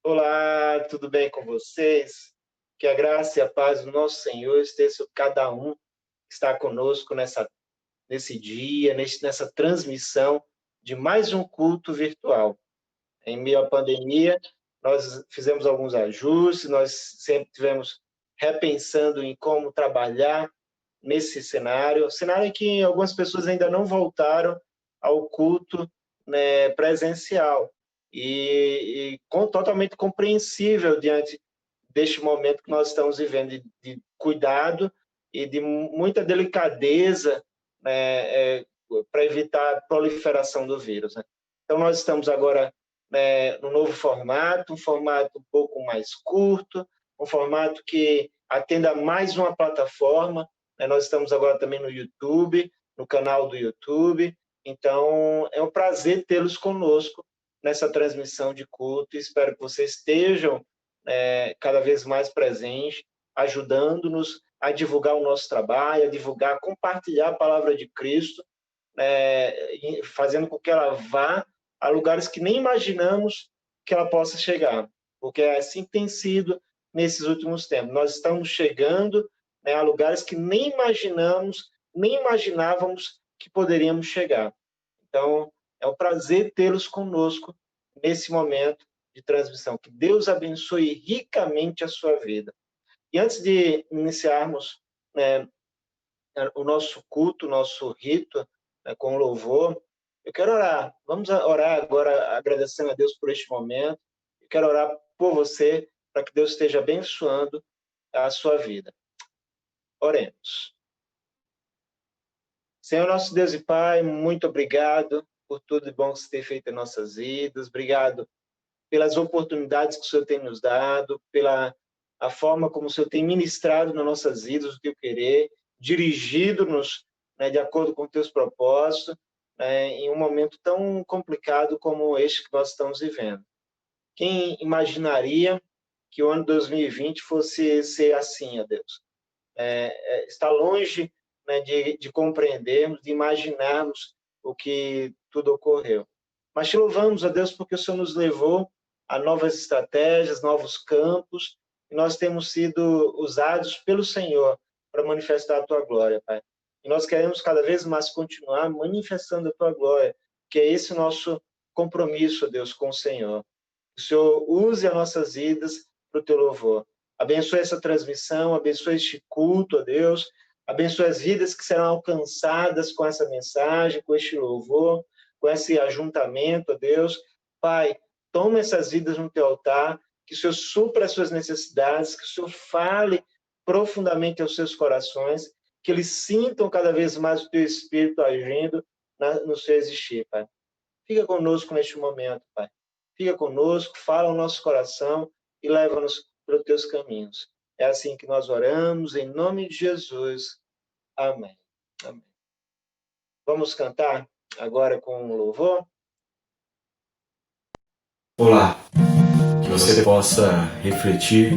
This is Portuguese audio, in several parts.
Olá, tudo bem com vocês? Que a graça e a paz do nosso Senhor esteja sobre cada um que está conosco nesse dia, nessa transmissão de mais um culto virtual. Em meio à pandemia, nós fizemos alguns ajustes, nós sempre tivemos repensando em como trabalhar nesse cenário em que algumas pessoas ainda não voltaram ao culto, né, presencial totalmente compreensível diante deste momento que nós estamos vivendo de cuidado e de muita delicadeza, né, para evitar a proliferação do vírus, né? Então nós estamos agora, né, no novo formato, um formato um pouco mais curto, um formato que atenda mais uma plataforma, né? Nós estamos agora também no YouTube, no canal do YouTube. Então é um prazer tê-los conosco nessa transmissão de culto. Espero que vocês estejam cada vez mais presentes, ajudando-nos a divulgar o nosso trabalho, a divulgar, compartilhar a palavra de Cristo, fazendo com que ela vá a lugares que nem imaginamos que ela possa chegar, porque assim tem sido nesses últimos tempos. Nós estamos chegando, né, a lugares que nem imaginamos, nem imaginávamos que poderíamos chegar. Então, é um prazer tê-los conosco nesse momento de transmissão. Que Deus abençoe ricamente a sua vida. E antes de iniciarmos, né, o nosso culto, o nosso rito, né, com louvor, eu quero orar. Vamos orar agora, agradecendo a Deus por este momento. Eu quero orar por você, para que Deus esteja abençoando a sua vida. Oremos. Senhor, nosso Deus e Pai, muito obrigado por tudo de bom que você tem feito em nossas vidas. Obrigado pelas oportunidades que o Senhor tem nos dado, pela a forma como o Senhor tem ministrado nas nossas vidas o teu querer, dirigido-nos, né, de acordo com os teus propósitos, né, em um momento tão complicado como este que nós estamos vivendo. Quem imaginaria que o ano 2020 fosse ser assim, ó Deus? Está longe, né, de compreendermos, de imaginarmos o que tudo ocorreu. Mas te louvamos, ó Deus, porque o Senhor nos levou a novas estratégias, novos campos, e nós temos sido usados pelo Senhor para manifestar a tua glória, Pai. E nós queremos cada vez mais continuar manifestando a tua glória, que é esse nosso compromisso, ó Deus, com o Senhor. Que o Senhor use as nossas vidas para o teu louvor. Abençoe essa transmissão, abençoe este culto, ó Deus. Abençoe as vidas que serão alcançadas com essa mensagem, com este louvor, com esse ajuntamento, ó Deus. Pai, toma essas vidas no teu altar, que o Senhor supra as suas necessidades, que o Senhor fale profundamente aos seus corações, que eles sintam cada vez mais o teu Espírito agindo no seu existir, Pai. Fica conosco neste momento, Pai. Fica conosco, fala ao nosso coração e leva-nos pelos teus caminhos. É assim que nós oramos, em nome de Jesus. Amém. Amém. Vamos cantar agora com o louvor? Olá, que você possa refletir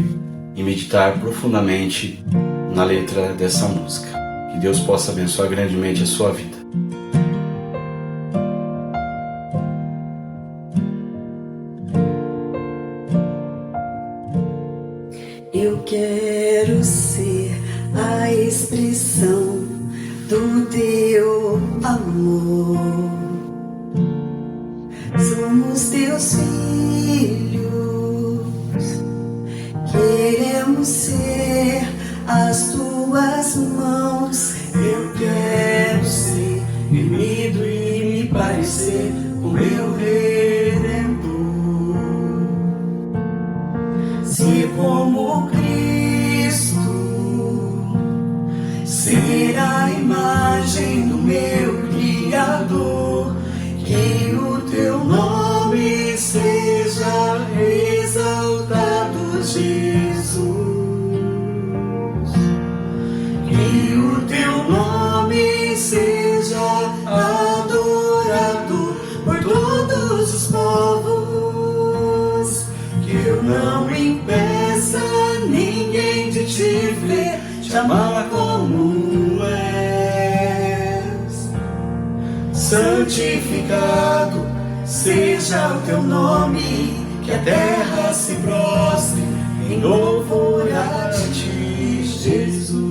e meditar profundamente na letra dessa música. Que Deus possa abençoar grandemente a sua vida. Eu quero ser a expressão do teu amor. Somos teus filhos, queremos ser as tuas mãos. Eu quero ser remido e me parecer com meu Redentor. Ser como Cristo, ser a imagem do meu Criador. Que o teu nome seja exaltado, Jesus. Que o teu nome seja adorado por todos os povos. Que eu não impeça ninguém de te ver, te amar como és. Santificado seja o teu nome que a terra se prostre em louvor a ti, Jesus.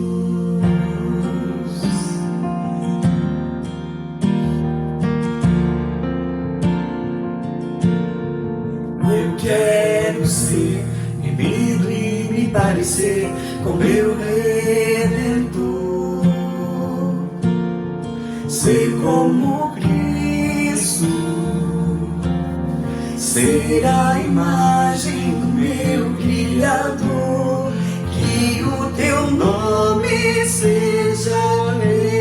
Eu quero ser remido e me parecer com meu Redentor, ser como Cristo, ser a imagem do meu Criador, que o teu nome seja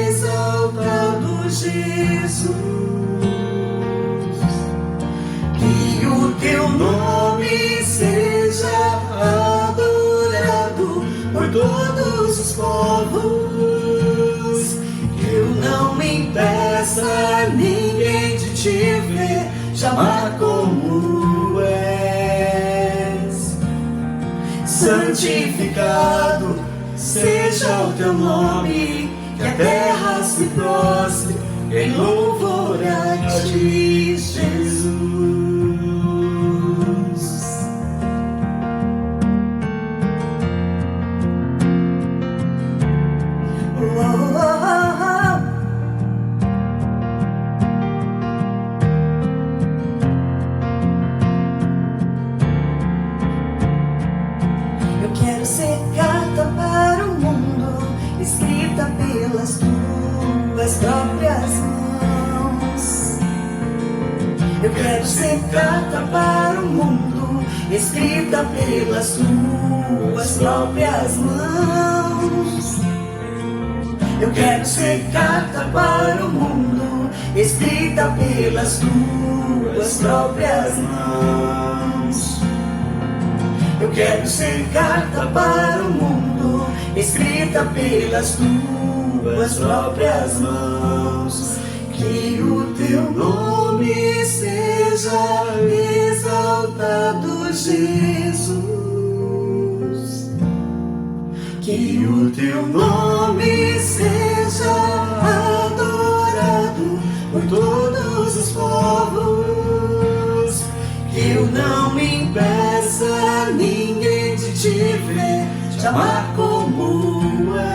exaltado, Jesus, que o teu nome seja adorado por todos os povos, que eu não me impeça ninguém de te ver, te amar como és. Santificado seja o teu nome, que a terra se prostre em louvor a ti, Jesus. Eu quero ser carta para o mundo, escrita pelas tuas próprias mãos. Eu quero ser carta para o mundo, escrita pelas tuas próprias mãos. Eu quero ser carta para o mundo, escrita pelas tuas próprias mãos. Eu quero ser carta para o mundo, escrita pelas tuas próprias mãos. Que o teu nome seja exaltado, Jesus. Que o teu nome seja adorado por todos os povos, que eu não me impeça ninguém de te ver, te amar como és.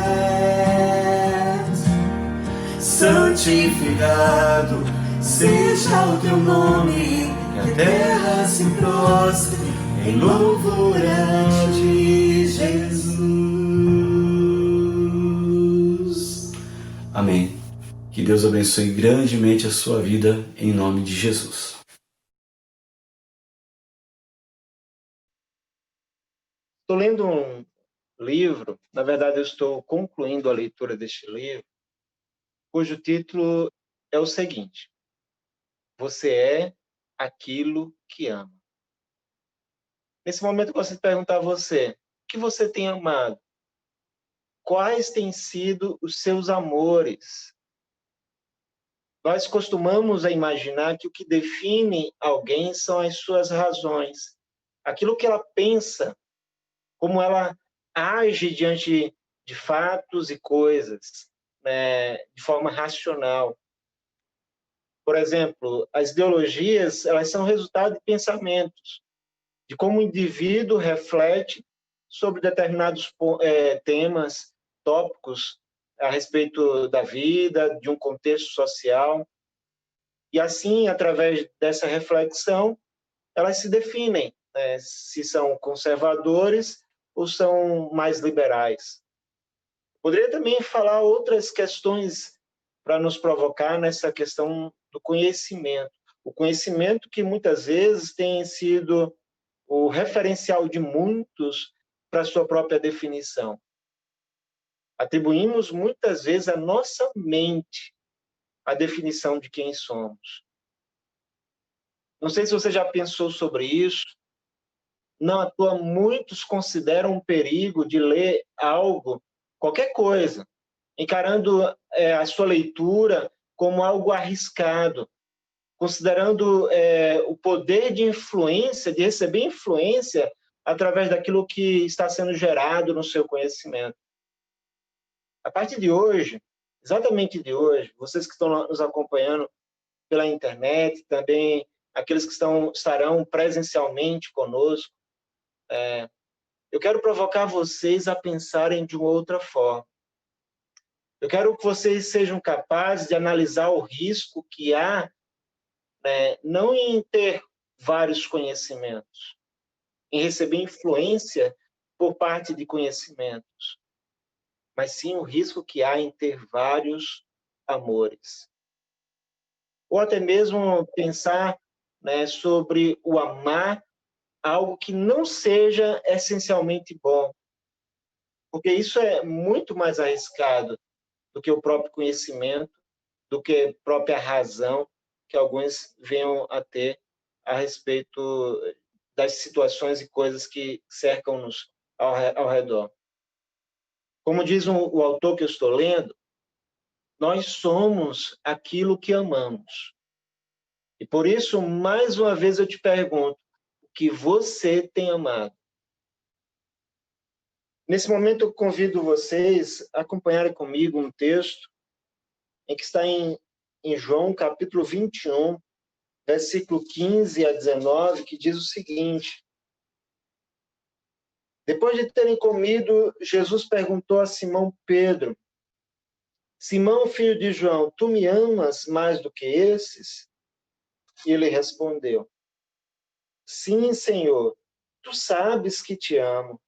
Santificado seja o teu nome, que a terra se prostre em louvor a ti, Jesus. Amém. Que Deus abençoe grandemente a sua vida, em nome de Jesus. Estou lendo um livro, na verdade eu estou concluindo a leitura deste livro, cujo título é o seguinte: Você é aquilo que ama. Nesse momento eu gostaria de perguntar a você, o que você tem amado? Quais têm sido os seus amores? Nós costumamos imaginar que o que define alguém são as suas razões, aquilo que ela pensa, como ela age diante de fatos e coisas, né, de forma racional. Por exemplo, as ideologias, elas são resultado de pensamentos, de como o indivíduo reflete sobre determinados temas, tópicos a respeito da vida, de um contexto social. E assim, através dessa reflexão, elas se definem, né, se são conservadores ou são mais liberais. Poderia também falar outras questões para nos provocar nessa questão do conhecimento. O conhecimento que muitas vezes tem sido o referencial de muitos para sua própria definição. Atribuímos muitas vezes à nossa mente a definição de quem somos. Não sei se você já pensou sobre isso. Não à toa, muitos consideram um perigo de ler algo, qualquer coisa, encarando a sua leitura como algo arriscado, considerando o poder de influência, de receber influência através daquilo que está sendo gerado no seu conhecimento. A partir de hoje, exatamente de hoje, vocês que estão nos acompanhando pela internet, também aqueles que estarão presencialmente conosco, eu quero provocar vocês a pensarem de uma outra forma. Eu quero que vocês sejam capazes de analisar o risco que há, não em ter vários conhecimentos, em receber influência por parte de conhecimentos, mas sim o risco que há em ter vários amores. Ou até mesmo pensar, sobre o amar algo que não seja essencialmente bom, porque isso é muito mais arriscado do que o próprio conhecimento, do que a própria razão que alguns venham a ter a respeito das situações e coisas que cercam-nos ao redor. Como diz o autor que eu estou lendo, nós somos aquilo que amamos. E por isso, mais uma vez eu te pergunto, o que você tem amado? Nesse momento eu convido vocês a acompanharem comigo um texto em que está em João, capítulo 21, versículo 15 a 19, que diz o seguinte: depois de terem comido, Jesus perguntou a Simão Pedro: Simão, filho de João, tu me amas mais do que esses? E ele respondeu: sim, Senhor, tu sabes que te amo.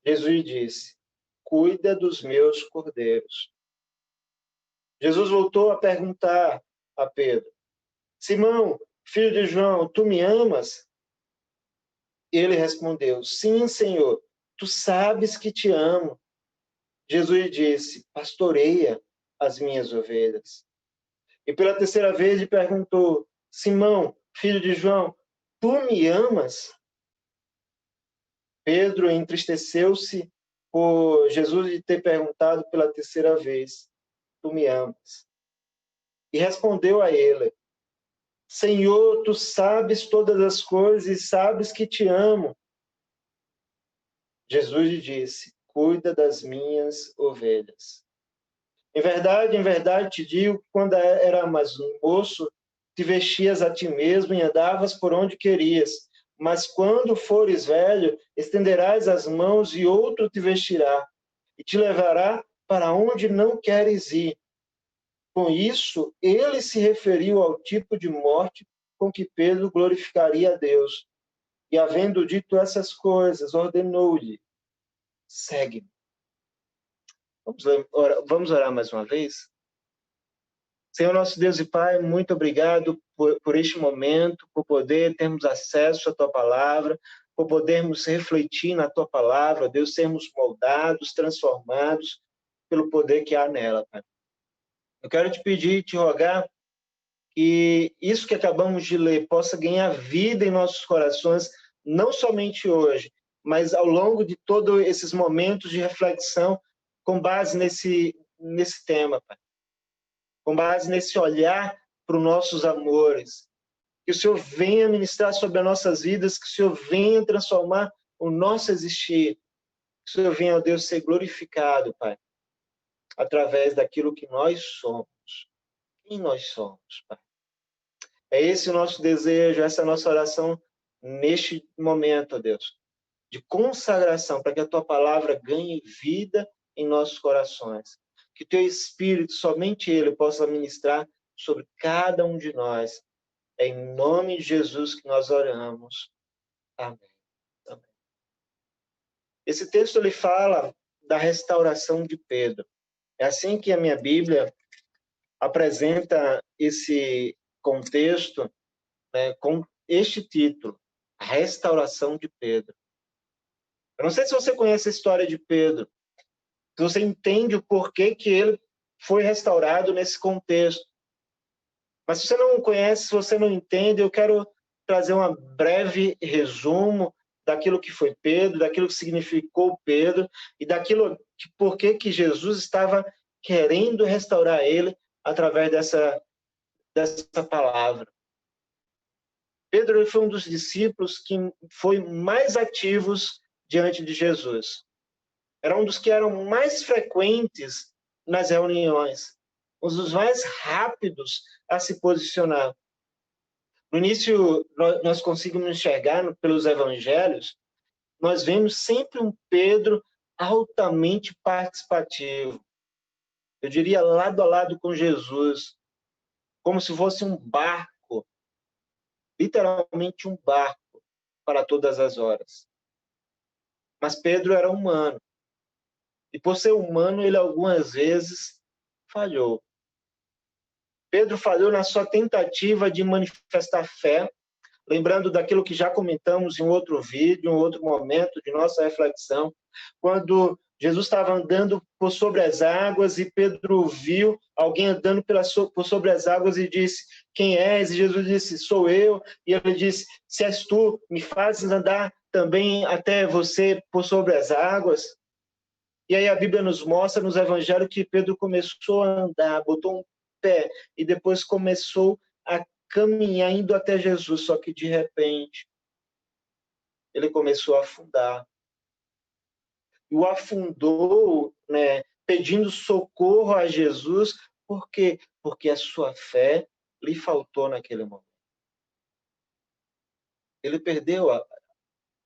Jesus disse: cuida dos meus cordeiros. Jesus voltou a perguntar a Pedro: Simão, filho de João, tu me amas? Ele respondeu: sim, Senhor, tu sabes que te amo. Jesus disse: pastoreia as minhas ovelhas. E pela terceira vez lhe perguntou: Simão, filho de João, tu me amas? Pedro entristeceu-se por Jesus lhe ter perguntado pela terceira vez: tu me amas? E respondeu a ele: Senhor, tu sabes todas as coisas e sabes que te amo. Jesus lhe disse: cuida das minhas ovelhas. Em verdade te digo que quando era mais moço, te vestias a ti mesmo e andavas por onde querias. Mas quando fores velho, estenderás as mãos e outro te vestirá e te levará para onde não queres ir. Com isso, ele se referiu ao tipo de morte com que Pedro glorificaria a Deus. E, havendo dito essas coisas, ordenou-lhe: segue-me. Vamos orar mais uma vez? Senhor nosso Deus e Pai, muito obrigado por este momento, por poder termos acesso à Tua Palavra, por podermos refletir na Tua Palavra, Deus, sermos moldados, transformados pelo poder que há nela, Pai. Eu quero te pedir, te rogar, que isso que acabamos de ler possa ganhar vida em nossos corações, não somente hoje, mas ao longo de todos esses momentos de reflexão com base nesse tema, Pai. Com base nesse olhar para os nossos amores. Que o Senhor venha ministrar sobre as nossas vidas, que o Senhor venha transformar o nosso existir. Que o Senhor venha, ó Deus, ser glorificado, Pai, através daquilo que nós somos. Quem nós somos, Pai? É esse o nosso desejo, essa é a nossa oração neste momento, ó Deus, de consagração, para que a Tua palavra ganhe vida em nossos corações. Que Teu Espírito, somente Ele, possa ministrar sobre cada um de nós. É em nome de Jesus que nós oramos. Amém. Amém. Esse texto ele fala da restauração de Pedro. É assim que a minha Bíblia apresenta esse contexto, com este título: a restauração de Pedro. Eu não sei se você conhece a história de Pedro, se você entende o porquê que ele foi restaurado nesse contexto. Mas se você não conhece, se você não entende, eu quero trazer um breve resumo daquilo que foi Pedro, daquilo que significou Pedro e daquilo que porquê que Jesus estava querendo restaurar ele através dessa palavra. Pedro foi um dos discípulos que foi mais ativos diante de Jesus. Era um dos que eram mais frequentes nas reuniões, um dos mais rápidos a se posicionar. No início, nós conseguimos enxergar pelos evangelhos, nós vemos sempre um Pedro altamente participativo. Eu diria lado a lado com Jesus, como se fosse um barco, literalmente um barco para todas as horas. Mas Pedro era humano. E por ser humano, ele algumas vezes falhou. Pedro falhou na sua tentativa de manifestar fé, lembrando daquilo que já comentamos em outro vídeo, em outro momento de nossa reflexão, quando Jesus estava andando por sobre as águas e Pedro viu alguém andando por sobre as águas e disse: quem és? E Jesus disse: sou eu. E ele disse: se és tu, me fazes andar também até você por sobre as águas. E aí a Bíblia nos mostra nos evangelhos que Pedro começou a andar, botou um pé e depois começou a caminhar indo até Jesus, só que de repente ele começou a afundar. E o afundou, né, pedindo socorro a Jesus, por quê? Porque a sua fé lhe faltou naquele momento. Ele perdeu,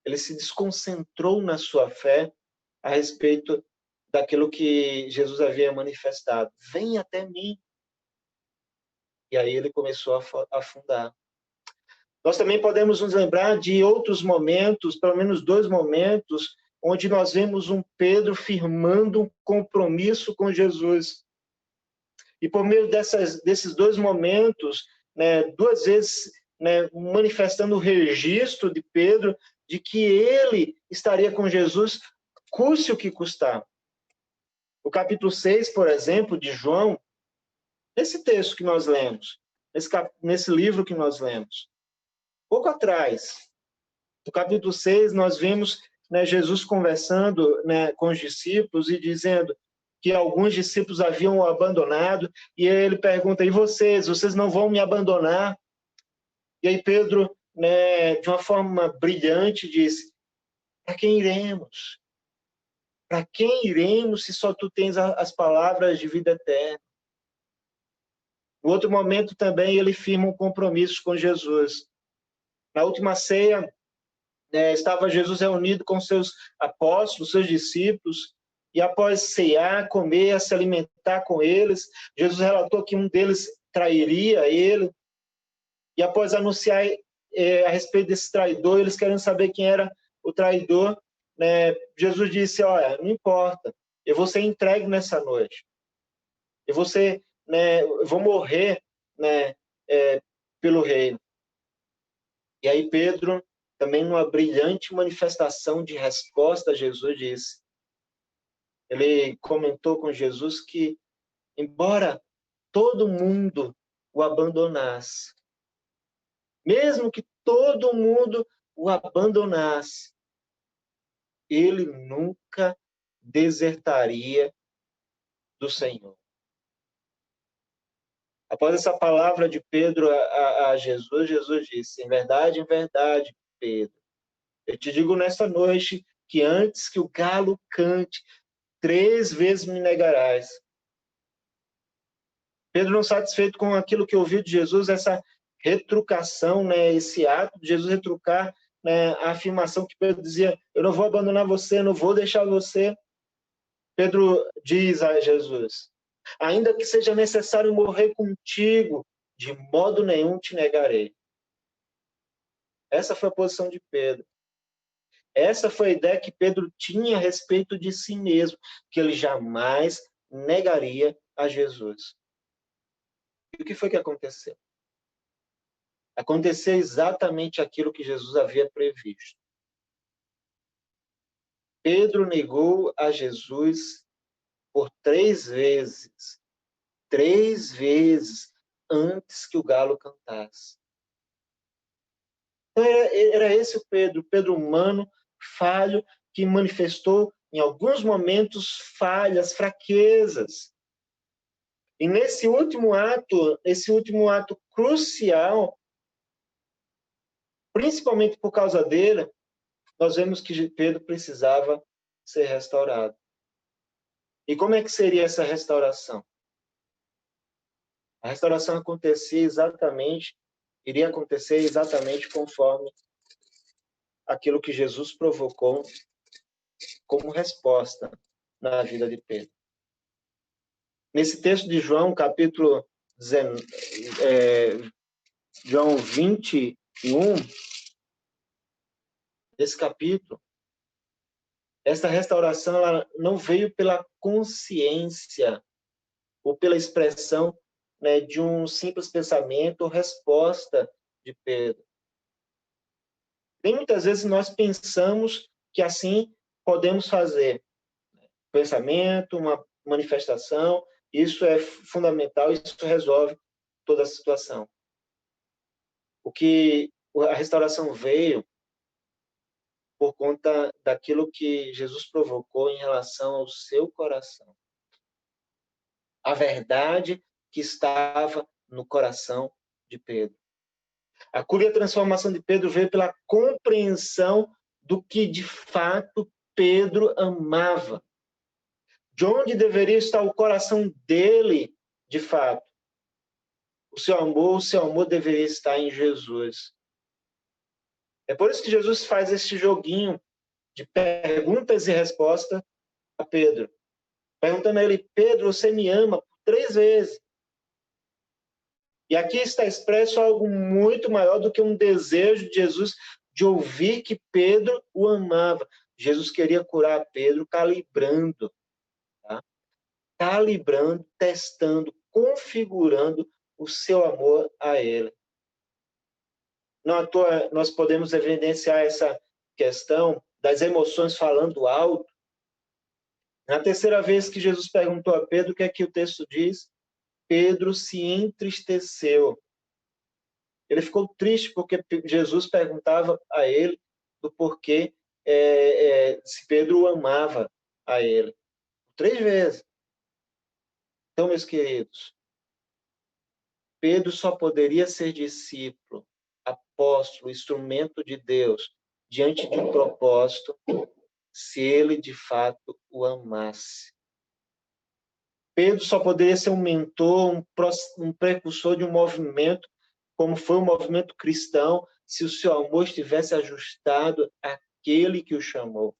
ele se desconcentrou na sua fé a respeito daquilo que Jesus havia manifestado. Vem até mim. E aí ele começou a afundar. Nós também podemos nos lembrar de outros momentos, pelo menos 2 momentos, onde nós vemos um Pedro firmando um compromisso com Jesus. E por meio desses 2 momentos, né, 2 vezes, né, manifestando o registro de Pedro de que ele estaria com Jesus, custe o que custar. O capítulo 6, por exemplo, de João, nesse texto que nós lemos, nesse livro que nós lemos, pouco atrás, no capítulo 6, nós vimos, né, Jesus conversando, né, com os discípulos e dizendo que alguns discípulos haviam o abandonado, e ele pergunta: e vocês? Vocês não vão me abandonar? E aí Pedro, né, de uma forma brilhante, disse: para quem iremos? Para quem iremos se só tu tens as palavras de vida eterna? No outro momento também ele firma um compromisso com Jesus. Na última ceia, estava Jesus reunido com seus apóstolos, seus discípulos, e após ceiar, comer, se alimentar com eles, Jesus relatou que um deles trairia ele, e após anunciar a respeito desse traidor, eles querendo saber quem era o traidor, né, Jesus disse: olha, não importa, eu vou ser entregue nessa noite, eu vou morrer, né, pelo reino. E aí Pedro, também numa brilhante manifestação de resposta a Jesus, disse, ele comentou com Jesus que, embora todo mundo o abandonasse, mesmo que todo mundo o abandonasse, ele nunca desertaria do Senhor. Após essa palavra de Pedro a Jesus, Jesus disse: em verdade, Pedro, eu te digo nesta noite que antes que o galo cante, 3 vezes me negarás. Pedro, não satisfeito com aquilo que ouviu de Jesus, essa retrucação, né, esse ato de Jesus retrucar, né, a afirmação que Pedro dizia: eu não vou abandonar você, não vou deixar você. Pedro diz a Jesus: ainda que seja necessário morrer contigo, de modo nenhum te negarei. Essa foi a posição de Pedro. Essa foi a ideia que Pedro tinha a respeito de si mesmo, que ele jamais negaria a Jesus. E o que foi que aconteceu? Aconteceu exatamente aquilo que Jesus havia previsto. Pedro negou a Jesus por 3 vezes. 3 vezes antes que o galo cantasse. Então, era esse o Pedro humano, falho, que manifestou em alguns momentos falhas, fraquezas. E nesse último ato crucial, principalmente por causa dele, nós vemos que Pedro precisava ser restaurado. E como é que seria essa restauração? A restauração acontecia exatamente iria acontecer exatamente conforme aquilo que Jesus provocou como resposta na vida de Pedro. Nesse texto de João, capítulo João 21, esse capítulo, essa restauração ela não veio pela consciência ou pela expressão, né, de um simples pensamento ou resposta de Pedro. Nem muitas vezes nós pensamos que assim podemos fazer. Pensamento, uma manifestação, isso é fundamental, isso resolve toda a situação. O que a restauração veio por conta daquilo que Jesus provocou em relação ao seu coração. A verdade que estava no coração de Pedro. A cura e a transformação de Pedro veio pela compreensão do que, de fato, Pedro amava. De onde deveria estar o coração dele, de fato. O seu amor deveria estar em Jesus. É por isso que Jesus faz esse joguinho de perguntas e respostas a Pedro. Perguntando a ele, Pedro, você me ama? 3 vezes. E aqui está expresso algo muito maior do que um desejo de Jesus de ouvir que Pedro o amava. Jesus queria curar Pedro calibrando, tá? Calibrando, testando, configurando o seu amor a ele. Não à toa nós podemos evidenciar essa questão das emoções falando alto. Na terceira vez que Jesus perguntou a Pedro, o que é que o texto diz? Pedro se entristeceu. Ele ficou triste porque Jesus perguntava a ele do porquê se Pedro o amava a ele. 3 vezes. Então, meus queridos, Pedro só poderia ser discípulo, apóstolo, instrumento de Deus, diante de um propósito, se ele de fato o amasse. Pedro só poderia ser um mentor, um precursor de um movimento, como foi o movimento cristão, se o seu amor estivesse ajustado àquele que o chamou.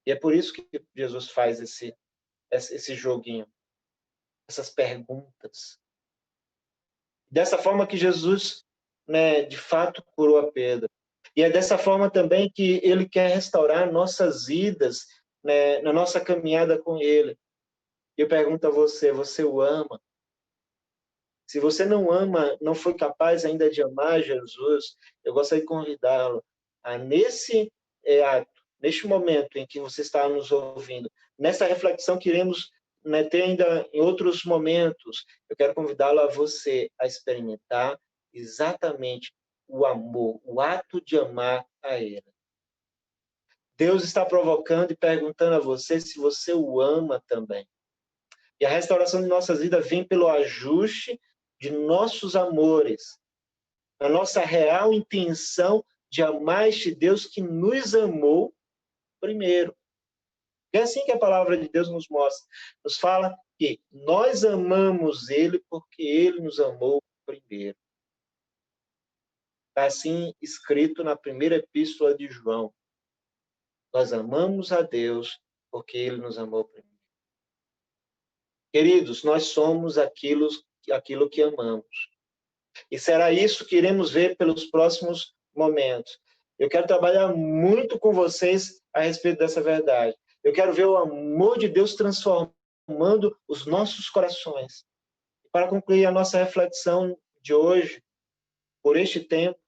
E é por isso que Jesus faz esse joguinho, essas perguntas. Dessa forma que Jesus, né, de fato curou a Pedro. E é dessa forma também que ele quer restaurar nossas vidas, né, na nossa caminhada com ele. Eu pergunto a você, você o ama? Se você não ama, não foi capaz ainda de amar Jesus, eu gostaria de convidá-lo a, nesse ato, neste momento em que você está nos ouvindo, nessa reflexão que iremos, né, ter ainda em outros momentos, eu quero convidá-lo a você a experimentar exatamente o amor, o ato de amar a Ele. Deus está provocando e perguntando a você se você o ama também. E a restauração de nossas vidas vem pelo ajuste de nossos amores, a nossa real intenção de amar este Deus que nos amou primeiro. É assim que a palavra de Deus nos mostra. Nos fala que nós amamos Ele porque Ele nos amou primeiro. Está assim escrito na primeira epístola de João. Nós amamos a Deus porque Ele nos amou primeiro. Queridos, nós somos aquilo que amamos. E será isso que iremos ver pelos próximos momentos. Eu quero trabalhar muito com vocês a respeito dessa verdade. Eu quero ver o amor de Deus transformando os nossos corações. Para concluir a nossa reflexão de hoje, por este tempo,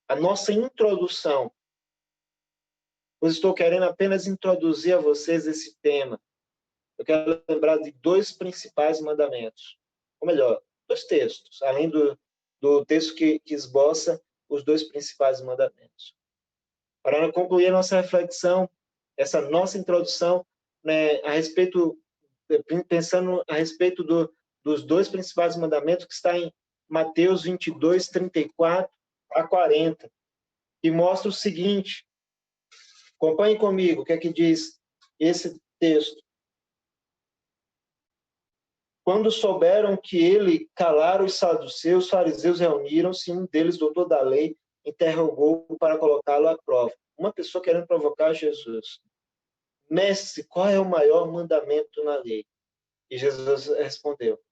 a nossa introdução. Eu estou querendo apenas introduzir a vocês esse tema. Eu quero lembrar de 2 principais mandamentos. Ou melhor, 2 textos, além do texto que esboça os 2 principais mandamentos. Para concluir a nossa reflexão, essa nossa introdução, né, pensando a respeito dos 2 principais mandamentos, que está em Mateus 22, 34 a 40, que mostra o seguinte. Acompanhe comigo o que é que diz esse texto. Quando souberam que ele calara os saduceus, os fariseus reuniram-se, um deles, doutor da lei, interrogou-o para colocá-lo à prova. Uma pessoa querendo provocar Jesus. Mestre, qual é o maior mandamento na lei? E Jesus respondeu: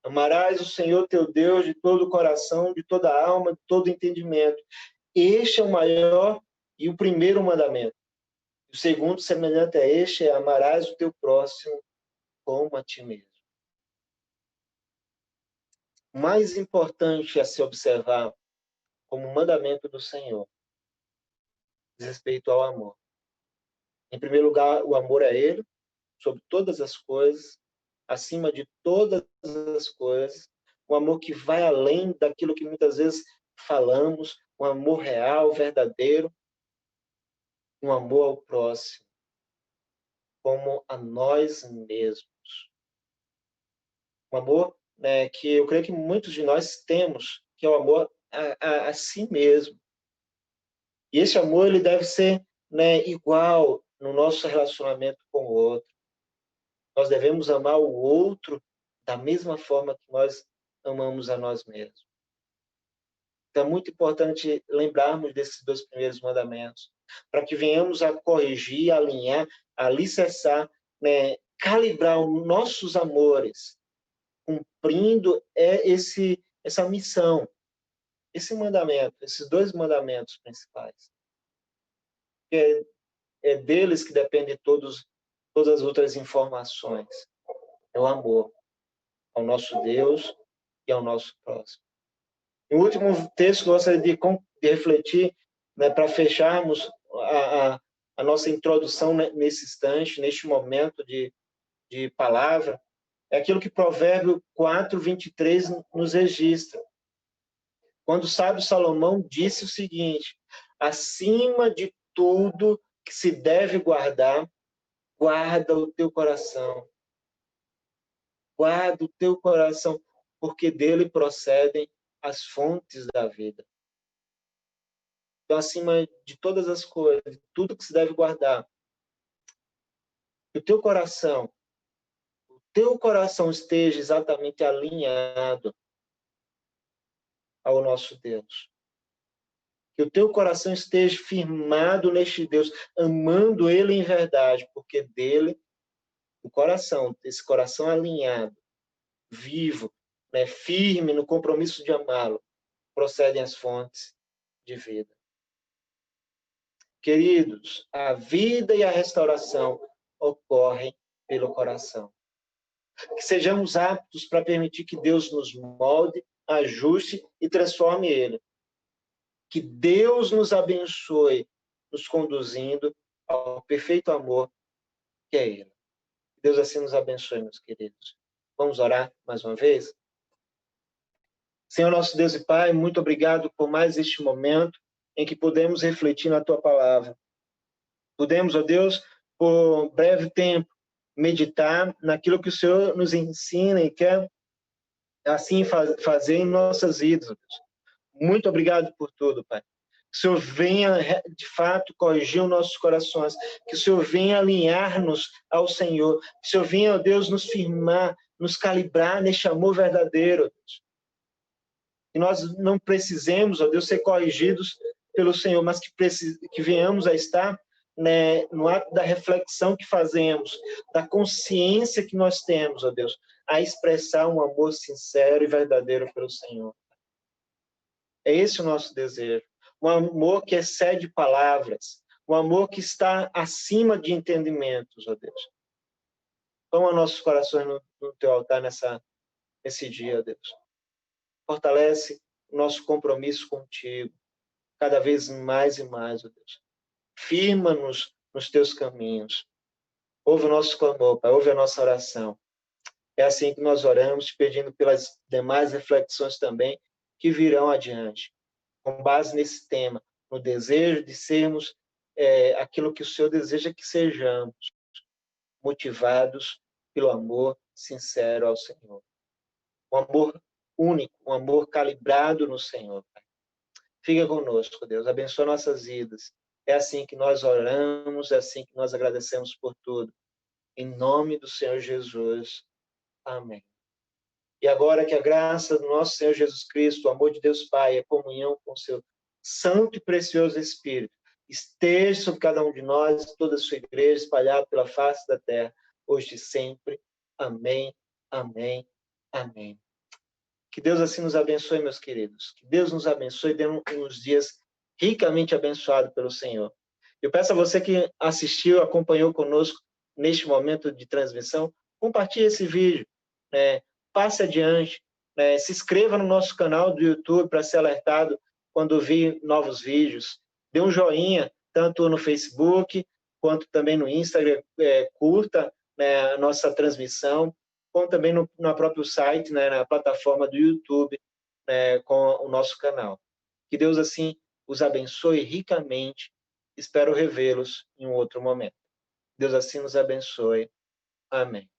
amarás o Senhor teu Deus de todo o coração, de toda a alma, de todo o entendimento. Este é o maior e o primeiro mandamento. O segundo, semelhante a este, é amarás o teu próximo como a ti mesmo. O mais importante a se observar como mandamento do Senhor diz respeito ao amor. Em primeiro lugar, o amor a Ele, sobre todas as coisas, acima de todas as coisas, um amor que vai além daquilo que muitas vezes falamos, um amor real, verdadeiro, um amor ao próximo, como a nós mesmos. Um amor, né, que eu creio que muitos de nós temos, que é o amor a si mesmo. E esse amor ele deve ser, né, igual no nosso relacionamento com o outro. Nós devemos amar o outro da mesma forma que nós amamos a nós mesmos. Então é muito importante lembrarmos desses 2 primeiros mandamentos, para que venhamos a corrigir, alinhar, alicerçar, né, calibrar os nossos amores, cumprindo essa missão, esse mandamento, esses 2 mandamentos principais. É deles que dependem todas as outras informações. É o amor ao nosso Deus e ao nosso próximo. E o último texto que eu gostaria de refletir, né, para fecharmos a nossa introdução nesse instante, neste momento de palavra, é aquilo que Provérbio 4:23 nos registra. Quando o sábio Salomão disse o seguinte: acima de tudo que se deve guardar, guarda o teu coração. Guarda o teu coração, porque dele procedem as fontes da vida. Então, acima de todas as coisas, tudo que se deve guardar, o teu coração esteja exatamente alinhado ao nosso Deus. Que o teu coração esteja firmado neste Deus, amando Ele em verdade, porque dele, o coração, esse coração alinhado, vivo, né, firme no compromisso de amá-lo, procedem as fontes de vida. Queridos, a vida e a restauração ocorrem pelo coração. Que sejamos aptos para permitir que Deus nos molde, ajuste e transforme ele. Que Deus nos abençoe, nos conduzindo ao perfeito amor que é ele. Que Deus assim nos abençoe, meus queridos. Vamos orar mais uma vez? Senhor nosso Deus e Pai, muito obrigado por mais este momento em que podemos refletir na Tua palavra. Podemos, ó Deus, por breve tempo, meditar naquilo que o Senhor nos ensina e quer assim fazer em nossas vidas, ó Deus. Muito obrigado por tudo, Pai. Que o Senhor venha, de fato, corrigir os nossos corações. Que o Senhor venha alinhar-nos ao Senhor. Que o Senhor venha, ó Deus, nos firmar, nos calibrar neste amor verdadeiro, ó Deus. Que nós não precisemos, ó Deus, ser corrigidos pelo Senhor, mas que venhamos a estar, né, no ato da reflexão que fazemos, da consciência que nós temos, ó Deus, a expressar um amor sincero e verdadeiro pelo Senhor. É esse o nosso desejo. Um amor que excede palavras, um amor que está acima de entendimentos, ó Deus. Toma nossos corações no teu altar nesse dia, ó Deus. Fortalece o nosso compromisso contigo, cada vez mais e mais, ó Deus. Firma-nos nos teus caminhos. Ouve o nosso clamor, Pai, ouve a nossa oração. É assim que nós oramos, pedindo pelas demais reflexões também que virão adiante, com base nesse tema, no desejo de sermos aquilo que o Senhor deseja que sejamos, motivados pelo amor sincero ao Senhor. Um amor único, um amor calibrado no Senhor, Pai. Fica conosco, Deus, abençoa nossas vidas. É assim que nós oramos, é assim que nós agradecemos por tudo. Em nome do Senhor Jesus. Amém. E agora que a graça do nosso Senhor Jesus Cristo, o amor de Deus Pai, a comunhão com o seu santo e precioso Espírito, esteja sobre cada um de nós, toda a sua igreja, espalhada pela face da terra, hoje e sempre. Amém, amém, amém. Que Deus assim nos abençoe, meus queridos. Que Deus nos abençoe, dê uns dias ricamente abençoados pelo Senhor. Eu peço a você que assistiu, acompanhou conosco neste momento de transmissão, compartilhe esse vídeo, passe adiante, se inscreva no nosso canal do YouTube para ser alertado quando vir novos vídeos. Dê um joinha, tanto no Facebook, quanto também no Instagram, curta a nossa transmissão, como também no próprio site, na plataforma do YouTube, com o nosso canal. Que Deus, assim, os abençoe ricamente. Espero revê-los em um outro momento. Deus assim nos abençoe. Amém.